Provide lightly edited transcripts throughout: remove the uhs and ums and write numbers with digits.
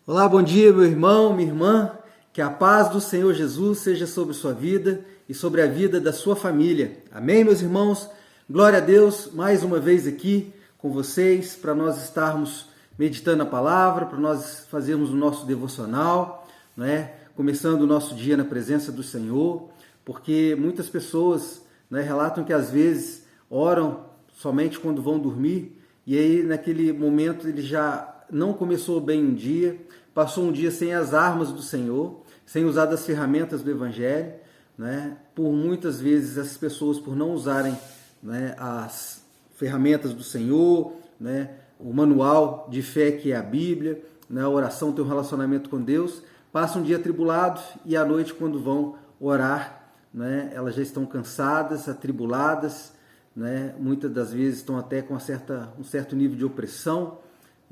Olá, bom dia, meu irmão, minha irmã. Que a paz do Senhor Jesus seja sobre sua vida e sobre a vida da sua família. Amém, meus irmãos? Glória a Deus, mais uma vez aqui com vocês, para nós estarmos meditando a palavra, para nós fazermos o nosso devocional, né? Começando o nosso dia na presença do Senhor, porque muitas pessoas, né, relatam que às vezes oram somente quando vão dormir, e aí naquele momento ele já não começou bem um dia, passou um dia sem as armas do Senhor, sem usar das ferramentas do Evangelho, né? Por muitas vezes essas pessoas, por não usarem, né, as ferramentas do Senhor, né, o manual de fé que é a Bíblia, né, a oração, ter um relacionamento com Deus, passam um dia atribulados e à noite quando vão orar, né, elas já estão cansadas, atribuladas, né, muitas das vezes estão até com um certo nível de opressão,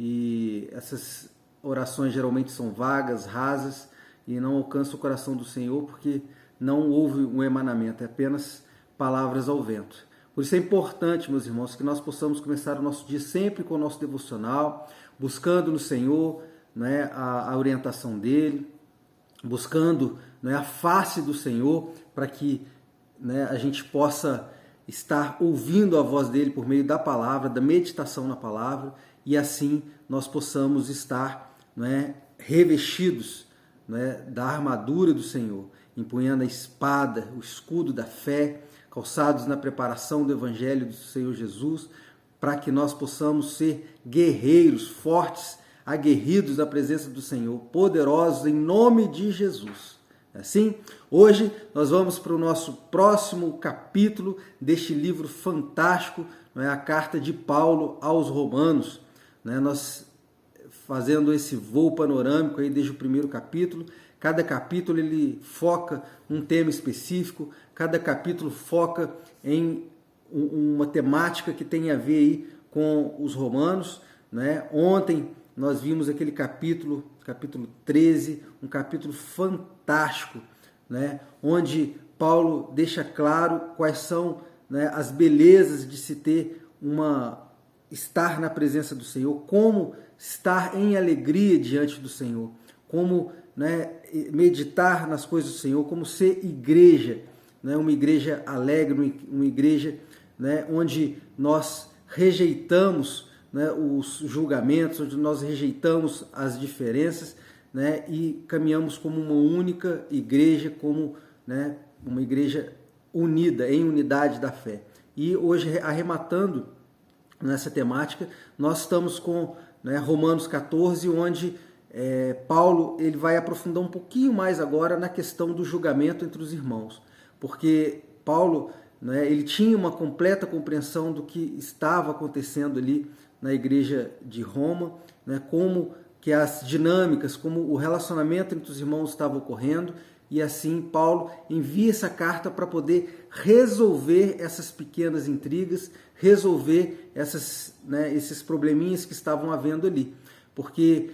e essas orações geralmente são vagas, rasas, e não alcançam o coração do Senhor porque não houve um emanamento, é apenas palavras ao vento. Por isso é importante, meus irmãos, que nós possamos começar o nosso dia sempre com o nosso devocional, buscando no Senhor, né, a orientação dEle, buscando, né, a face do Senhor, para que, né, a gente possa estar ouvindo a voz dEle por meio da palavra, da meditação na palavra, e assim nós possamos estar, né, revestidos, né, da armadura do Senhor, empunhando a espada, o escudo da fé, calçados na preparação do Evangelho do Senhor Jesus, para que nós possamos ser guerreiros, fortes, aguerridos na presença do Senhor, poderosos em nome de Jesus. Assim, hoje nós vamos para o nosso próximo capítulo deste livro fantástico, não é, a carta de Paulo aos Romanos. Nós fazendo esse voo panorâmico aí desde o primeiro capítulo, cada capítulo ele foca um tema específico, cada capítulo foca em uma temática que tem a ver aí com os romanos, né? Ontem nós vimos aquele capítulo 13, um capítulo fantástico, né? Onde Paulo deixa claro quais são, né, as belezas de se ter estar na presença do Senhor, como estar em alegria diante do Senhor, como, né, meditar nas coisas do Senhor, como ser igreja, né, uma igreja alegre, uma igreja, né, onde nós rejeitamos, né, os julgamentos, onde nós rejeitamos as diferenças, né, e caminhamos como uma única igreja, como, né, uma igreja unida, em unidade da fé. E hoje, arrematando nessa temática, nós estamos com, né, Romanos 14, onde Paulo ele vai aprofundar um pouquinho mais agora na questão do julgamento entre os irmãos, porque Paulo, né, ele tinha uma completa compreensão do que estava acontecendo ali na igreja de Roma, né, como que as dinâmicas, como o relacionamento entre os irmãos estava ocorrendo, e assim Paulo envia essa carta para poder resolver essas pequenas intrigas, resolver esses probleminhas que estavam havendo ali. Porque,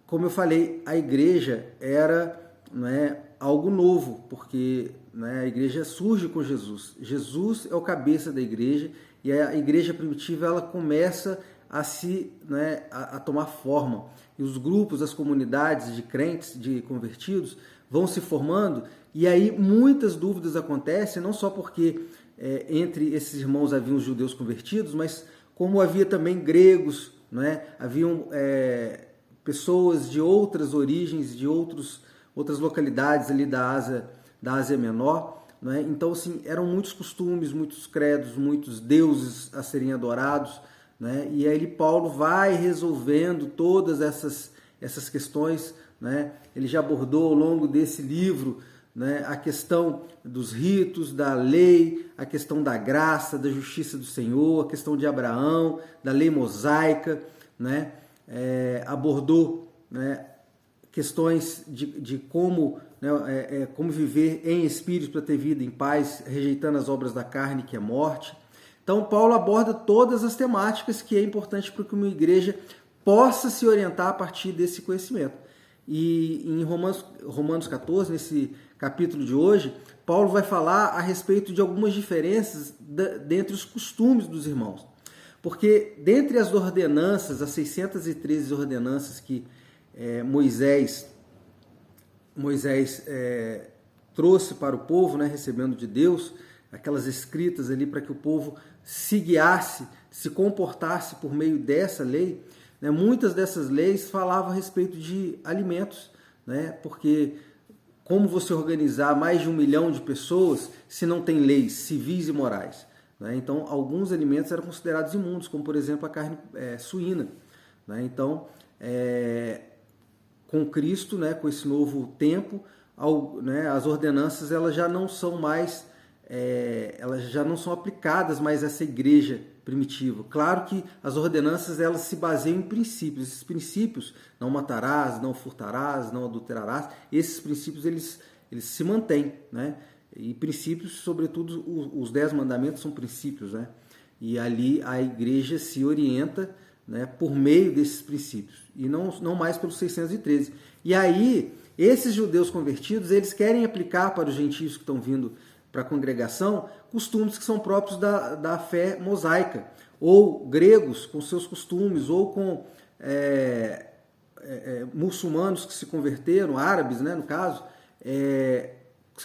como eu falei, a igreja era, né, algo novo, porque, né, a igreja surge com Jesus. Jesus é o cabeça da igreja, e a igreja primitiva ela começa a tomar forma. E os grupos, as comunidades de crentes, de convertidos, vão se formando, e aí muitas dúvidas acontecem, não só porque entre esses irmãos haviam os judeus convertidos, mas como havia também gregos, né? Haviam pessoas de outras origens, de outras localidades ali da Ásia Menor, né? Então, assim, eram muitos costumes, muitos credos, muitos deuses a serem adorados, né? E aí Paulo vai resolvendo todas essas questões, né? Ele já abordou ao longo desse livro, né, a questão dos ritos, da lei, a questão da graça, da justiça do Senhor, a questão de Abraão, da lei mosaica, né? Abordou, né, questões de como, né, como viver em espírito para ter vida em paz, rejeitando as obras da carne, que é morte. Então, Paulo aborda todas as temáticas que é importante para que uma igreja possa se orientar a partir desse conhecimento. E em Romanos 14, nesse capítulo de hoje, Paulo vai falar a respeito de algumas diferenças dentre os costumes dos irmãos. Porque dentre as ordenanças, as 613 ordenanças que Moisés trouxe para o povo, né, recebendo de Deus, aquelas escritas ali para que o povo se guiasse, se comportasse por meio dessa lei, né, muitas dessas leis falavam a respeito de alimentos, né, porque como você organizar mais de 1 milhão de pessoas se não tem leis civis e morais? Né? Então, alguns alimentos eram considerados imundos, como por exemplo a carne suína. Né? Então, com Cristo, né, com esse novo tempo, as ordenanças elas já não são mais, elas já não são aplicadas mais a essa igreja primitiva. Claro que as ordenanças elas se baseiam em princípios. Esses princípios, não matarás, não furtarás, não adulterarás, esses princípios eles se mantêm, né? E princípios, sobretudo os 10 mandamentos são princípios, né? E ali a igreja se orienta, né, por meio desses princípios e não mais pelos 613. E aí esses judeus convertidos eles querem aplicar para os gentios que estão vindo para a congregação costumes que são próprios da fé mosaica, ou gregos com seus costumes, ou com muçulmanos que se converteram, árabes, né, no caso,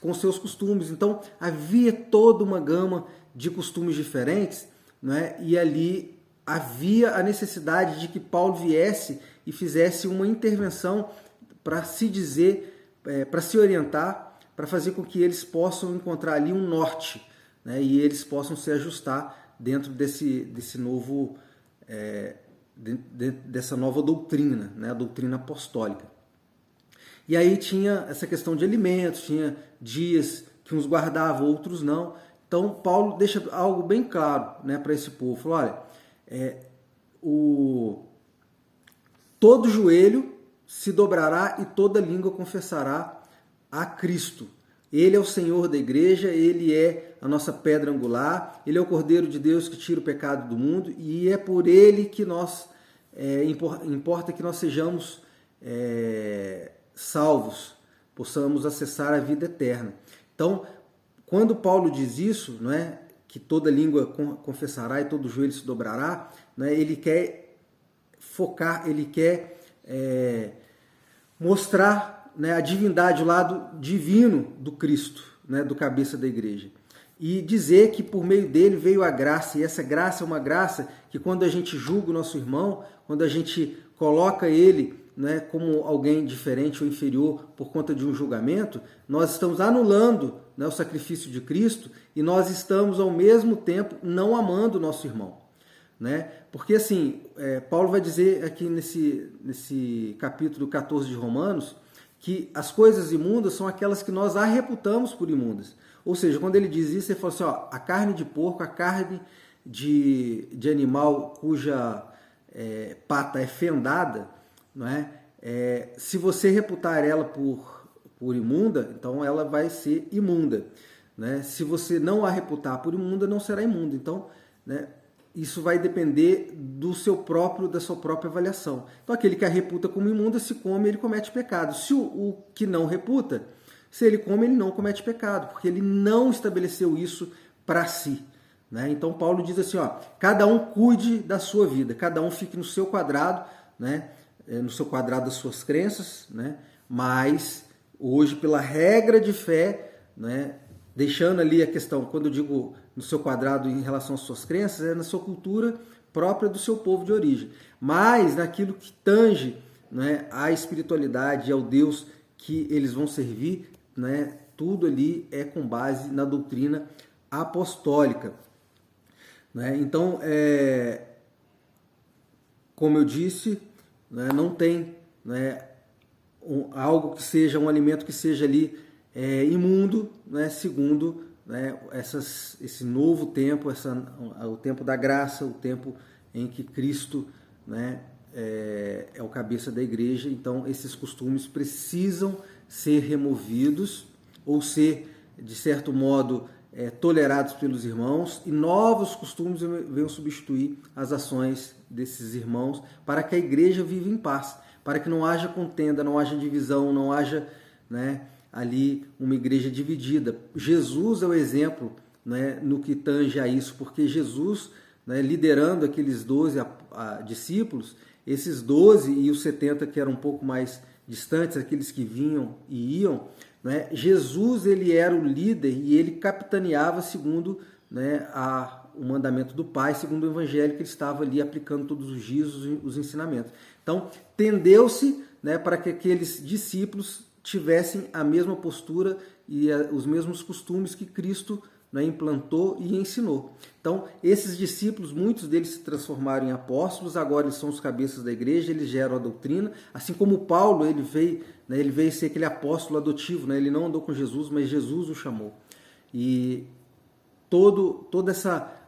com seus costumes. Então havia toda uma gama de costumes diferentes, né, e ali havia a necessidade de que Paulo viesse e fizesse uma intervenção para se dizer, para se orientar, para fazer com que eles possam encontrar ali um norte, né, e eles possam se ajustar dentro desse novo, dessa nova doutrina, né, a doutrina apostólica. E aí tinha essa questão de alimentos, tinha dias que uns guardavam, outros não. Então Paulo deixa algo bem claro, né, para esse povo. Falou, olha, todo joelho se dobrará e toda língua confessará a Cristo. Ele é o Senhor da igreja, Ele é a nossa pedra angular, Ele é o Cordeiro de Deus que tira o pecado do mundo e é por Ele que importa que nós sejamos salvos, possamos acessar a vida eterna. Então, quando Paulo diz isso, não é, que toda língua confessará e todo joelho se dobrará, né, ele quer focar, ele quer mostrar, né, a divindade, o lado divino do Cristo, né, do cabeça da igreja. E dizer que por meio dele veio a graça, e essa graça é uma graça que quando a gente julga o nosso irmão, quando a gente coloca ele, né, como alguém diferente ou inferior por conta de um julgamento, nós estamos anulando, né, o sacrifício de Cristo e nós estamos ao mesmo tempo não amando o nosso irmão. Né? Porque assim, Paulo vai dizer aqui nesse capítulo 14 de Romanos, que as coisas imundas são aquelas que nós a reputamos por imundas. Ou seja, quando ele diz isso, ele fala assim, ó, a carne de porco, a carne de animal cuja pata é fendada, não é? Se você reputar ela por imunda, então ela vai ser imunda. Né? Se você não a reputar por imunda, não será imunda. Então, né, isso vai depender da sua própria avaliação. Então, aquele que a reputa como imunda, se come, ele comete pecado. Se o que não reputa, se ele come, ele não comete pecado, porque ele não estabeleceu isso para si. Né? Então, Paulo diz assim, ó, cada um cuide da sua vida, cada um fique no seu quadrado, né? No seu quadrado das suas crenças, né? Mas, hoje, pela regra de fé, né? Deixando ali a questão, quando eu digo no seu quadrado em relação às suas crenças, é na sua cultura própria do seu povo de origem. Mas naquilo que tange, né, à espiritualidade e ao Deus que eles vão servir, né, tudo ali é com base na doutrina apostólica. Né? Então, como eu disse, né, não tem, né, algo que seja, um alimento que seja ali imundo, né, segundo, né, esse novo tempo, o tempo da graça, o tempo em que Cristo, né, é o cabeça da igreja. Então esses costumes precisam ser removidos ou ser, de certo modo, tolerados pelos irmãos, e novos costumes venham substituir as ações desses irmãos para que a igreja viva em paz, para que não haja contenda, não haja divisão, não haja, né, ali uma igreja dividida. Jesus é o exemplo, né, no que tange a isso, porque Jesus, né, liderando aqueles 12 discípulos, esses 12 e os 70 que eram um pouco mais distantes, aqueles que vinham e iam, né, Jesus ele era o líder e ele capitaneava segundo, né, o mandamento do Pai, segundo o Evangelho que ele estava ali aplicando todos os dias os ensinamentos. Então, tendeu-se, né, para que aqueles discípulos tivessem a mesma postura e os mesmos costumes que Cristo, né, implantou e ensinou. Então, esses discípulos, muitos deles se transformaram em apóstolos, agora eles são os cabeças da igreja, eles geram a doutrina, assim como Paulo, ele veio ser aquele apóstolo adotivo, né, ele não andou com Jesus, mas Jesus o chamou. E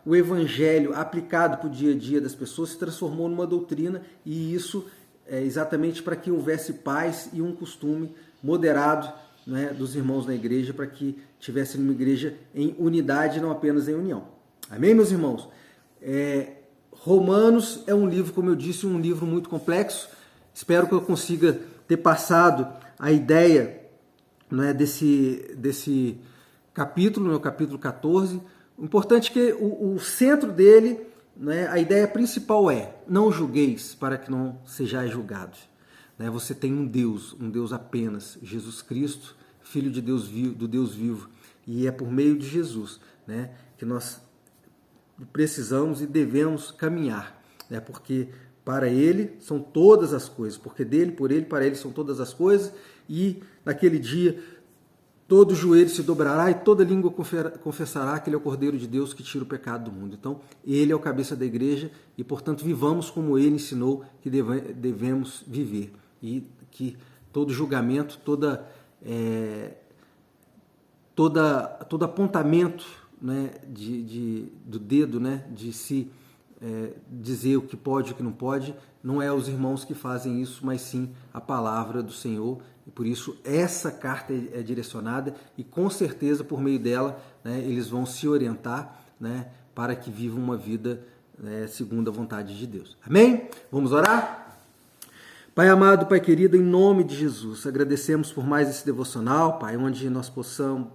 o evangelho aplicado para o dia a dia das pessoas se transformou numa doutrina, e isso é exatamente para que houvesse paz e um costume moderado, né, dos irmãos na igreja, para que tivesse uma igreja em unidade, não apenas em união. Amém, meus irmãos? Romanos é um livro, como eu disse, um livro muito complexo. Espero que eu consiga ter passado a ideia, né, desse capítulo, no capítulo 14. O importante é que o centro dele, né, a ideia principal é: não julgueis para que não sejais julgados. Você tem um Deus apenas, Jesus Cristo, Filho de Deus, do Deus vivo, e é por meio de Jesus, né, que nós precisamos e devemos caminhar, né, porque para Ele são todas as coisas, porque dele, por Ele, para Ele são todas as coisas, e naquele dia todo joelho se dobrará e toda língua confessará que Ele é o Cordeiro de Deus que tira o pecado do mundo. Então, Ele é o cabeça da igreja e, portanto, vivamos como Ele ensinou que devemos viver. E que todo julgamento, todo apontamento, né, do dedo, né, de se dizer o que pode e o que não pode, não é os irmãos que fazem isso, mas sim a palavra do Senhor. E por isso essa carta é direcionada e com certeza por meio dela, né, eles vão se orientar, né, para que vivam uma vida, né, segundo a vontade de Deus. Amém? Vamos orar? Pai amado, Pai querido, em nome de Jesus, agradecemos por mais esse devocional, Pai, onde nós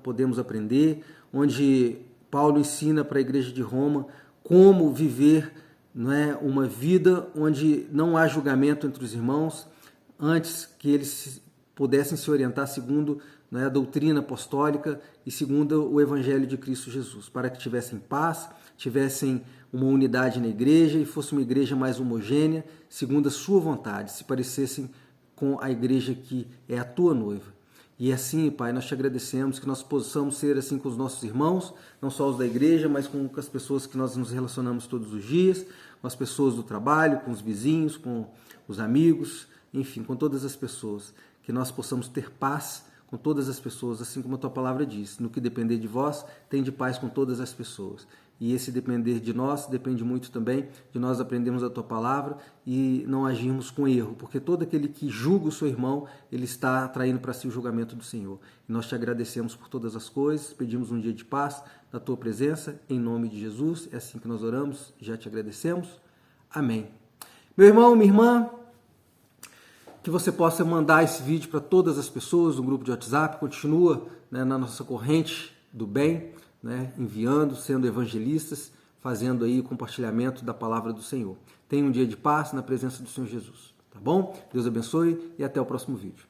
podemos aprender, onde Paulo ensina para a igreja de Roma como viver, né, uma vida onde não há julgamento entre os irmãos, antes que eles pudessem se orientar segundo, né, a doutrina apostólica e segundo o Evangelho de Cristo Jesus, para que tivessem paz, tivessem uma unidade na igreja e fosse uma igreja mais homogênea, segundo a sua vontade, se parecessem com a igreja que é a tua noiva. E assim, Pai, nós te agradecemos que nós possamos ser assim com os nossos irmãos, não só os da igreja, mas com as pessoas que nós nos relacionamos todos os dias, com as pessoas do trabalho, com os vizinhos, com os amigos, enfim, com todas as pessoas. Que nós possamos ter paz com todas as pessoas, assim como a tua palavra diz. No que depender de vós, tende paz com todas as pessoas. E esse depender de nós depende muito também de nós aprendermos a tua palavra e não agirmos com erro, porque todo aquele que julga o seu irmão, ele está atraindo para si o julgamento do Senhor. E nós te agradecemos por todas as coisas, pedimos um dia de paz na tua presença, em nome de Jesus. É assim que nós oramos, já te agradecemos. Amém. Meu irmão, minha irmã, que você possa mandar esse vídeo para todas as pessoas no grupo de WhatsApp, continua, né, na nossa corrente do bem, né, enviando, sendo evangelistas, fazendo aí o compartilhamento da palavra do Senhor. Tenha um dia de paz na presença do Senhor Jesus, tá bom? Deus abençoe e até o próximo vídeo.